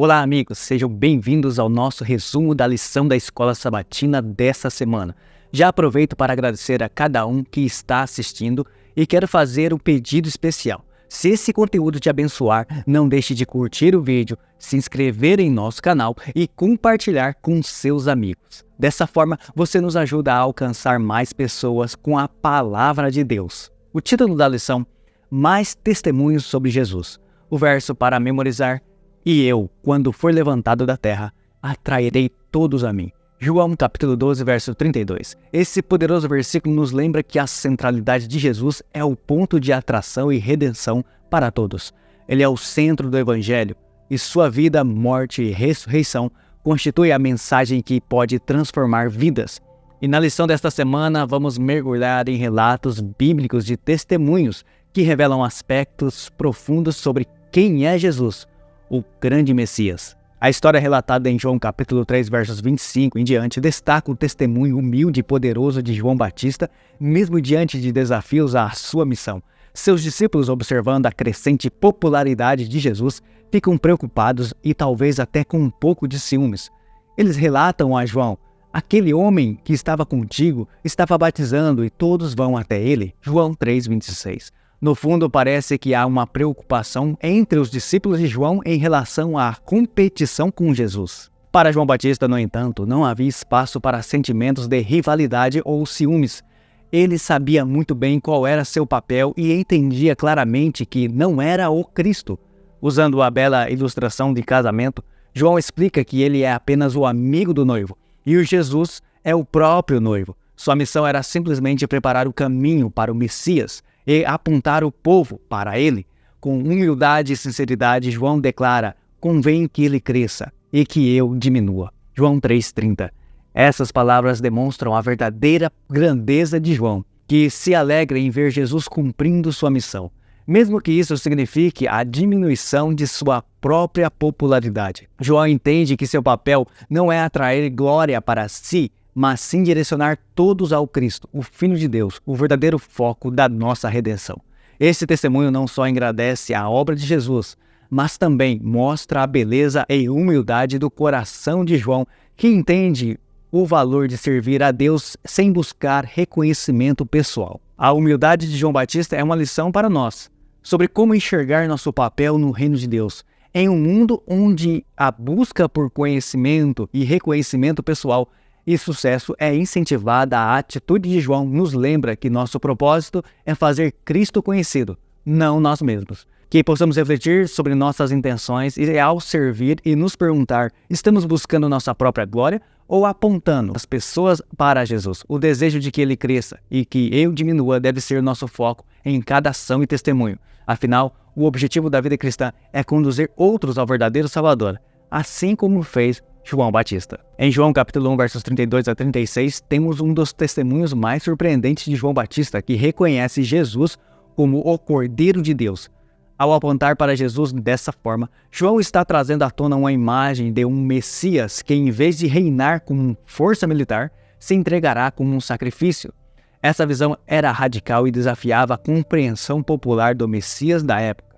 Olá, amigos, sejam bem-vindos ao nosso resumo da lição da Escola Sabatina dessa semana. Já aproveito para agradecer a cada um que está assistindo e quero fazer um pedido especial. Se esse conteúdo te abençoar, não deixe de curtir o vídeo, se inscrever em nosso canal e compartilhar com seus amigos. Dessa forma, você nos ajuda a alcançar mais pessoas com a Palavra de Deus. O título da lição: Mais testemunhos sobre Jesus. O verso para memorizar: E eu, quando for levantado da terra, atrairei todos a mim. João capítulo 12, verso 32. Esse poderoso versículo nos lembra que a centralidade de Jesus é o ponto de atração e redenção para todos. Ele é o centro do Evangelho e sua vida, morte e ressurreição constitui a mensagem que pode transformar vidas. E na lição desta semana vamos mergulhar em relatos bíblicos de testemunhos que revelam aspectos profundos sobre quem é Jesus, o grande Messias. A história relatada em João capítulo 3, versos 25 em diante, destaca o testemunho humilde e poderoso de João Batista, mesmo diante de desafios à sua missão. Seus discípulos, observando a crescente popularidade de Jesus, ficam preocupados e talvez até com um pouco de ciúmes. Eles relatam a João: aquele homem que estava contigo estava batizando e todos vão até ele. João 3, 26. No fundo, parece que há uma preocupação entre os discípulos de João em relação à competição com Jesus. Para João Batista, no entanto, não havia espaço para sentimentos de rivalidade ou ciúmes. Ele sabia muito bem qual era seu papel e entendia claramente que não era o Cristo. Usando a bela ilustração de casamento, João explica que ele é apenas o amigo do noivo e o Jesus é o próprio noivo. Sua missão era simplesmente preparar o caminho para o Messias e apontar o povo para ele. Com humildade e sinceridade, João declara: convém que ele cresça e que eu diminua. João 3,30. Essas palavras demonstram a verdadeira grandeza de João, que se alegra em ver Jesus cumprindo sua missão, mesmo que isso signifique a diminuição de sua própria popularidade. João entende que seu papel não é atrair glória para si, mas sim direcionar todos ao Cristo, o Filho de Deus, o verdadeiro foco da nossa redenção. Esse testemunho não só engrandece a obra de Jesus, mas também mostra a beleza e humildade do coração de João, que entende o valor de servir a Deus sem buscar reconhecimento pessoal. A humildade de João Batista é uma lição para nós, sobre como enxergar nosso papel no reino de Deus. Em um mundo onde a busca por conhecimento e reconhecimento pessoal e sucesso é incentivada, a atitude de João nos lembra que nosso propósito é fazer Cristo conhecido, não nós mesmos. Que possamos refletir sobre nossas intenções e, ao servir, e nos perguntar: estamos buscando nossa própria glória ou apontando as pessoas para Jesus? O desejo de que ele cresça e que eu diminua deve ser nosso foco em cada ação e testemunho. Afinal, o objetivo da vida cristã é conduzir outros ao verdadeiro Salvador, assim como fez João Batista. Em João capítulo 1, versos 32 a 36, temos um dos testemunhos mais surpreendentes de João Batista, que reconhece Jesus como o Cordeiro de Deus. Ao apontar para Jesus dessa forma, João está trazendo à tona uma imagem de um Messias que, em vez de reinar como força militar, se entregará como um sacrifício. Essa visão era radical e desafiava a compreensão popular do Messias da época.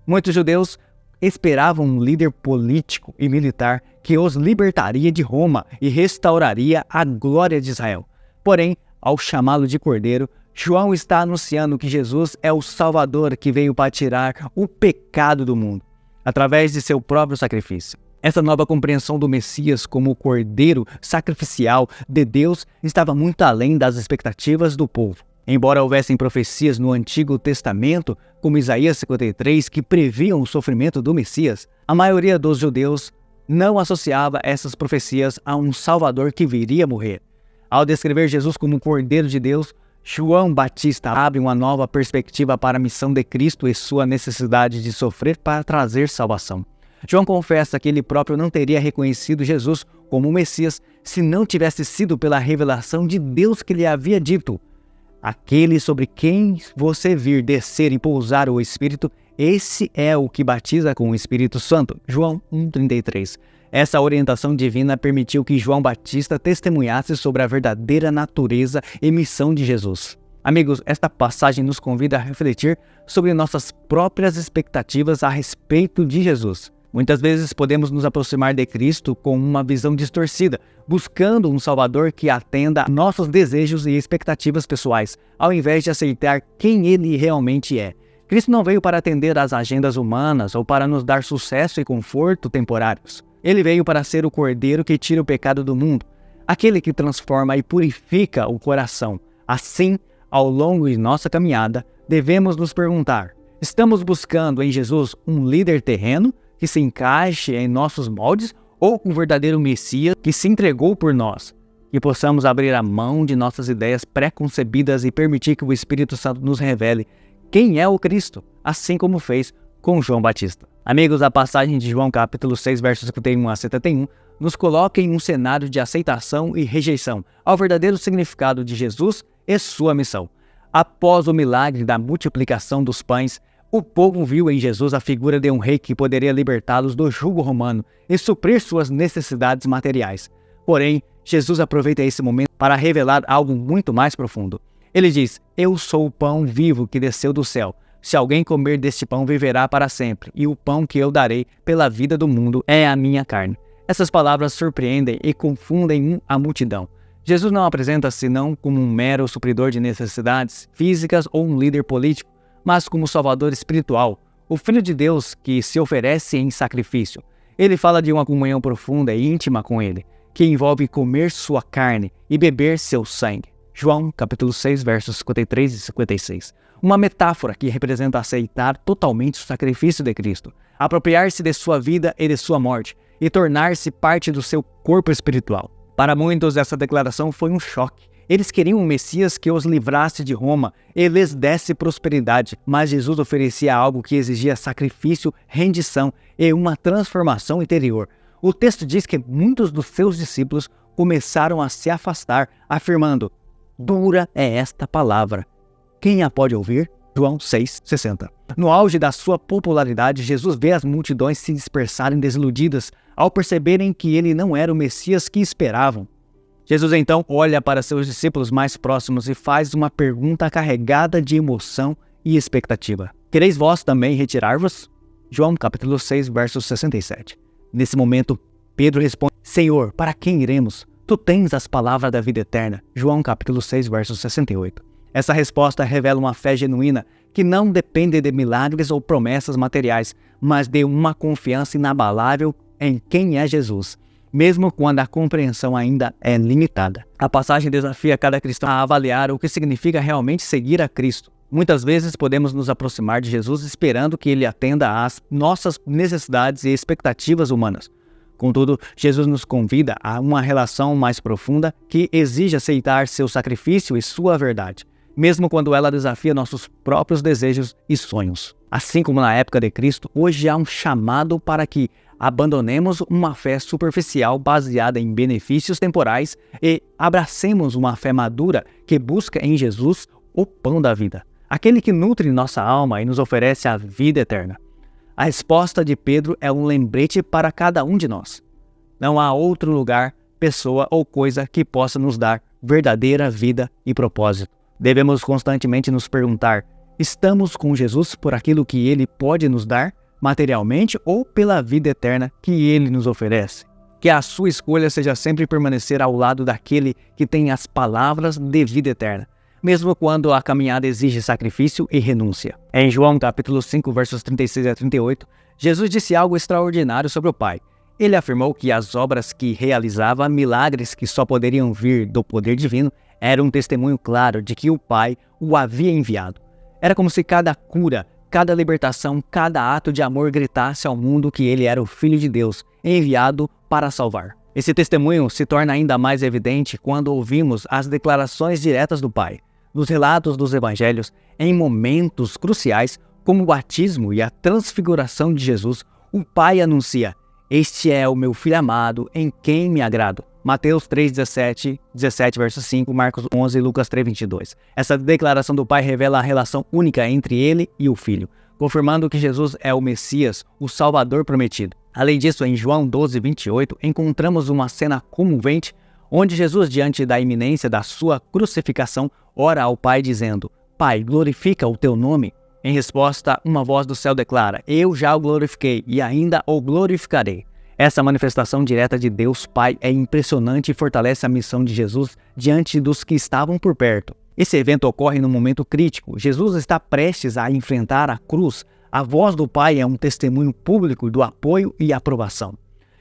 Muitos judeus esperavam um líder político e militar que os libertaria de Roma e restauraria a glória de Israel. Porém, ao chamá-lo de Cordeiro, João está anunciando que Jesus é o Salvador que veio para tirar o pecado do mundo, através de seu próprio sacrifício. Essa nova compreensão do Messias como o Cordeiro sacrificial de Deus estava muito além das expectativas do povo. Embora houvessem profecias no Antigo Testamento, como Isaías 53, que previam o sofrimento do Messias, a maioria dos judeus não associava essas profecias a um Salvador que viria morrer. Ao descrever Jesus como o Cordeiro de Deus, João Batista abre uma nova perspectiva para a missão de Cristo e sua necessidade de sofrer para trazer salvação. João confessa que ele próprio não teria reconhecido Jesus como o Messias se não tivesse sido pela revelação de Deus que lhe havia dito: aquele sobre quem você vir descer e pousar o Espírito, esse é o que batiza com o Espírito Santo. João 1,33. Essa orientação divina permitiu que João Batista testemunhasse sobre a verdadeira natureza e missão de Jesus. Amigos, esta passagem nos convida a refletir sobre nossas próprias expectativas a respeito de Jesus. Muitas vezes podemos nos aproximar de Cristo com uma visão distorcida, buscando um Salvador que atenda a nossos desejos e expectativas pessoais, ao invés de aceitar quem Ele realmente é. Cristo não veio para atender às agendas humanas ou para nos dar sucesso e conforto temporários. Ele veio para ser o Cordeiro que tira o pecado do mundo, aquele que transforma e purifica o coração. Assim, ao longo de nossa caminhada, devemos nos perguntar: estamos buscando em Jesus um líder terreno que se encaixe em nossos moldes ou um verdadeiro Messias que se entregou por nós? Que possamos abrir a mão de nossas ideias pré-concebidas e permitir que o Espírito Santo nos revele quem é o Cristo, assim como fez com João Batista. Amigos, a passagem de João capítulo 6, versos 51 a 71, nos coloca em um cenário de aceitação e rejeição ao verdadeiro significado de Jesus e sua missão. Após o milagre da multiplicação dos pães, o povo viu em Jesus a figura de um rei que poderia libertá-los do jugo romano e suprir suas necessidades materiais. Porém, Jesus aproveita esse momento para revelar algo muito mais profundo. Ele diz: eu sou o pão vivo que desceu do céu. Se alguém comer deste pão, viverá para sempre, e o pão que eu darei pela vida do mundo é a minha carne. Essas palavras surpreendem e confundem a multidão. Jesus não apresenta-se senão como um mero supridor de necessidades físicas ou um líder político, mas como Salvador espiritual, o Filho de Deus que se oferece em sacrifício. Ele fala de uma comunhão profunda e íntima com Ele, que envolve comer sua carne e beber seu sangue. João capítulo 6, versos 53 e 56. Uma metáfora que representa aceitar totalmente o sacrifício de Cristo, apropriar-se de sua vida e de sua morte, e tornar-se parte do seu corpo espiritual. Para muitos, essa declaração foi um choque. Eles queriam um Messias que os livrasse de Roma e lhes desse prosperidade, mas Jesus oferecia algo que exigia sacrifício, rendição e uma transformação interior. O texto diz que muitos dos seus discípulos começaram a se afastar, afirmando: dura é esta palavra, quem a pode ouvir? João 6,60. No auge da sua popularidade, Jesus vê as multidões se dispersarem desiludidas ao perceberem que ele não era o Messias que esperavam. Jesus então olha para seus discípulos mais próximos e faz uma pergunta carregada de emoção e expectativa: quereis vós também retirar-vos? João capítulo 6, verso 67. Nesse momento, Pedro responde: Senhor, para quem iremos? Tu tens as palavras da vida eterna. João capítulo 6, verso 68. Essa resposta revela uma fé genuína que não depende de milagres ou promessas materiais, mas de uma confiança inabalável em quem é Jesus, mesmo quando a compreensão ainda é limitada. A passagem desafia cada cristão a avaliar o que significa realmente seguir a Cristo. Muitas vezes podemos nos aproximar de Jesus esperando que Ele atenda às nossas necessidades e expectativas humanas. Contudo, Jesus nos convida a uma relação mais profunda que exige aceitar seu sacrifício e sua verdade, mesmo quando ela desafia nossos próprios desejos e sonhos. Assim como na época de Cristo, hoje há um chamado para que abandonemos uma fé superficial baseada em benefícios temporais e abracemos uma fé madura que busca em Jesus o pão da vida, aquele que nutre nossa alma e nos oferece a vida eterna. A resposta de Pedro é um lembrete para cada um de nós. Não há outro lugar, pessoa ou coisa que possa nos dar verdadeira vida e propósito. Devemos constantemente nos perguntar: estamos com Jesus por aquilo que Ele pode nos dar, materialmente, ou pela vida eterna que Ele nos oferece? Que a sua escolha seja sempre permanecer ao lado daquele que tem as palavras de vida eterna, mesmo quando a caminhada exige sacrifício e renúncia. Em João capítulo 5, versos 36 a 38, Jesus disse algo extraordinário sobre o Pai. Ele afirmou que as obras que realizava, milagres que só poderiam vir do poder divino, eram um testemunho claro de que o Pai o havia enviado. Era como se cada cura, cada libertação, cada ato de amor gritasse ao mundo que ele era o Filho de Deus, enviado para salvar. Esse testemunho se torna ainda mais evidente quando ouvimos as declarações diretas do Pai. Nos relatos dos evangelhos, em momentos cruciais, como o batismo e a transfiguração de Jesus, o Pai anuncia: este é o meu Filho amado, em quem me agrado. Mateus 3,17 verso 5, Marcos 11 e Lucas 3,22. Essa declaração do Pai revela a relação única entre Ele e o Filho, confirmando que Jesus é o Messias, o Salvador prometido. Além disso, em João 12,28, encontramos uma cena comovente, onde Jesus, diante da iminência da sua crucificação, ora ao Pai dizendo: Pai, glorifica o teu nome. Em resposta, uma voz do céu declara: Eu já o glorifiquei e ainda o glorificarei. Essa manifestação direta de Deus Pai é impressionante e fortalece a missão de Jesus diante dos que estavam por perto. Esse evento ocorre num momento crítico. Jesus está prestes a enfrentar a cruz. A voz do Pai é um testemunho público do apoio e aprovação.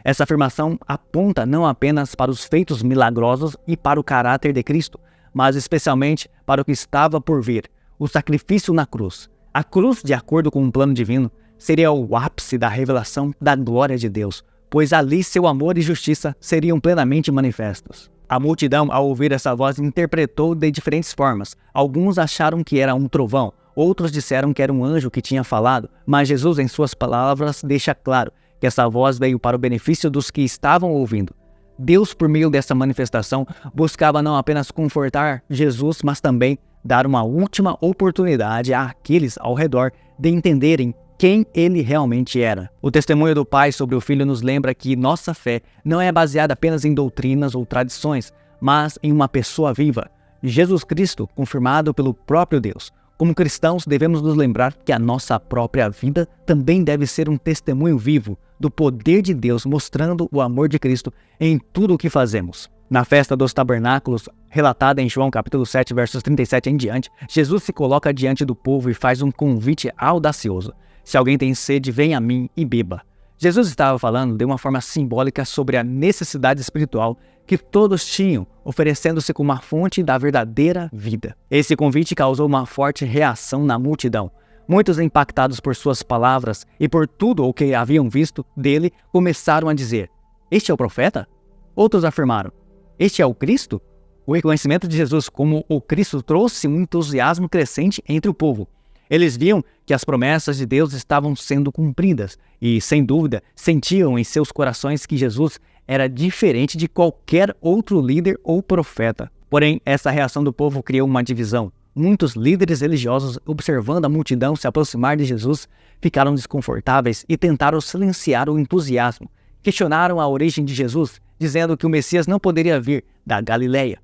Essa afirmação aponta não apenas para os feitos milagrosos e para o caráter de Cristo, mas especialmente para o que estava por vir, o sacrifício na cruz. A cruz, de acordo com um plano divino, seria o ápice da revelação da glória de Deus, pois ali seu amor e justiça seriam plenamente manifestos. A multidão, ao ouvir essa voz, interpretou de diferentes formas. Alguns acharam que era um trovão, outros disseram que era um anjo que tinha falado, mas Jesus, em suas palavras, deixa claro que essa voz veio para o benefício dos que estavam ouvindo. Deus, por meio dessa manifestação, buscava não apenas confortar Jesus, mas também dar uma última oportunidade àqueles ao redor de entenderem quem ele realmente era. O testemunho do Pai sobre o Filho nos lembra que nossa fé não é baseada apenas em doutrinas ou tradições, mas em uma pessoa viva, Jesus Cristo, confirmado pelo próprio Deus. Como cristãos, devemos nos lembrar que a nossa própria vida também deve ser um testemunho vivo do poder de Deus, mostrando o amor de Cristo em tudo o que fazemos. Na festa dos tabernáculos, relatada em João capítulo 7, versos 37 em diante, Jesus se coloca diante do povo e faz um convite audacioso. Se alguém tem sede, venha a mim e beba. Jesus estava falando de uma forma simbólica sobre a necessidade espiritual que todos tinham, oferecendo-se como a fonte da verdadeira vida. Esse convite causou uma forte reação na multidão. Muitos, impactados por suas palavras e por tudo o que haviam visto dele, começaram a dizer: Este é o profeta? Outros afirmaram: Este é o Cristo? O reconhecimento de Jesus como o Cristo trouxe um entusiasmo crescente entre o povo. Eles viam que as promessas de Deus estavam sendo cumpridas e, sem dúvida, sentiam em seus corações que Jesus era diferente de qualquer outro líder ou profeta. Porém, essa reação do povo criou uma divisão. Muitos líderes religiosos, observando a multidão se aproximar de Jesus, ficaram desconfortáveis e tentaram silenciar o entusiasmo. Questionaram a origem de Jesus, dizendo que o Messias não poderia vir da Galileia,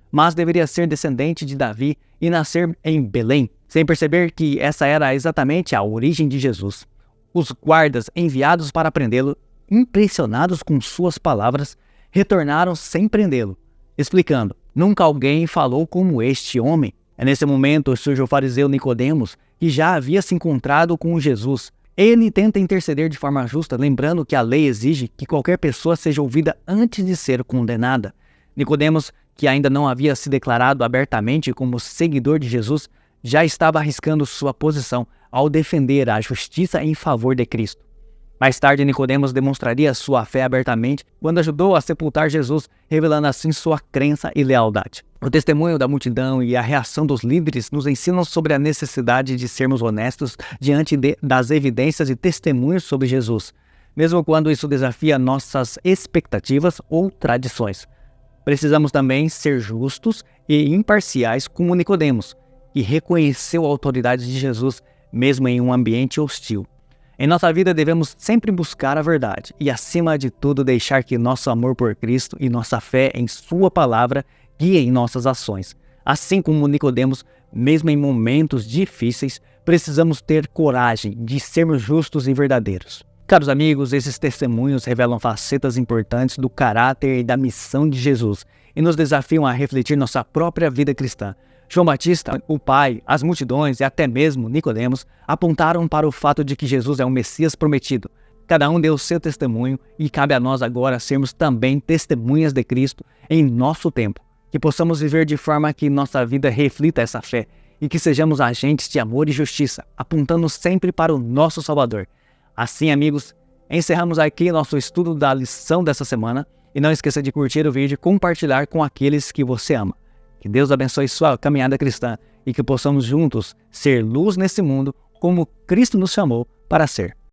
mas deveria ser descendente de Davi e nascer em Belém, sem perceber que essa era exatamente a origem de Jesus. Os guardas enviados para prendê-lo, impressionados com suas palavras, retornaram sem prendê-lo, explicando: Nunca alguém falou como este homem. É nesse momento surge o fariseu Nicodemos, que já havia se encontrado com Jesus. Ele tenta interceder de forma justa, lembrando que a lei exige que qualquer pessoa seja ouvida antes de ser condenada. Nicodemos, que ainda não havia se declarado abertamente como seguidor de Jesus, já estava arriscando sua posição ao defender a justiça em favor de Cristo. Mais tarde, Nicodemos demonstraria sua fé abertamente quando ajudou a sepultar Jesus, revelando assim sua crença e lealdade. O testemunho da multidão e a reação dos líderes nos ensinam sobre a necessidade de sermos honestos diante das evidências e testemunhos sobre Jesus, mesmo quando isso desafia nossas expectativas ou tradições. Precisamos também ser justos e imparciais como Nicodemos, que reconheceu a autoridade de Jesus mesmo em um ambiente hostil. Em nossa vida devemos sempre buscar a verdade e, acima de tudo, deixar que nosso amor por Cristo e nossa fé em sua palavra guiem nossas ações. Assim como Nicodemos, mesmo em momentos difíceis, precisamos ter coragem de sermos justos e verdadeiros. Caros amigos, esses testemunhos revelam facetas importantes do caráter e da missão de Jesus e nos desafiam a refletir nossa própria vida cristã. João Batista, o Pai, as multidões e até mesmo Nicodemos apontaram para o fato de que Jesus é o Messias prometido. Cada um deu seu testemunho e cabe a nós agora sermos também testemunhas de Cristo em nosso tempo. Que possamos viver de forma que nossa vida reflita essa fé e que sejamos agentes de amor e justiça, apontando sempre para o nosso Salvador. Assim, amigos, encerramos aqui nosso estudo da lição dessa semana e não esqueça de curtir o vídeo e compartilhar com aqueles que você ama. Que Deus abençoe sua caminhada cristã e que possamos juntos ser luz nesse mundo como Cristo nos chamou para ser.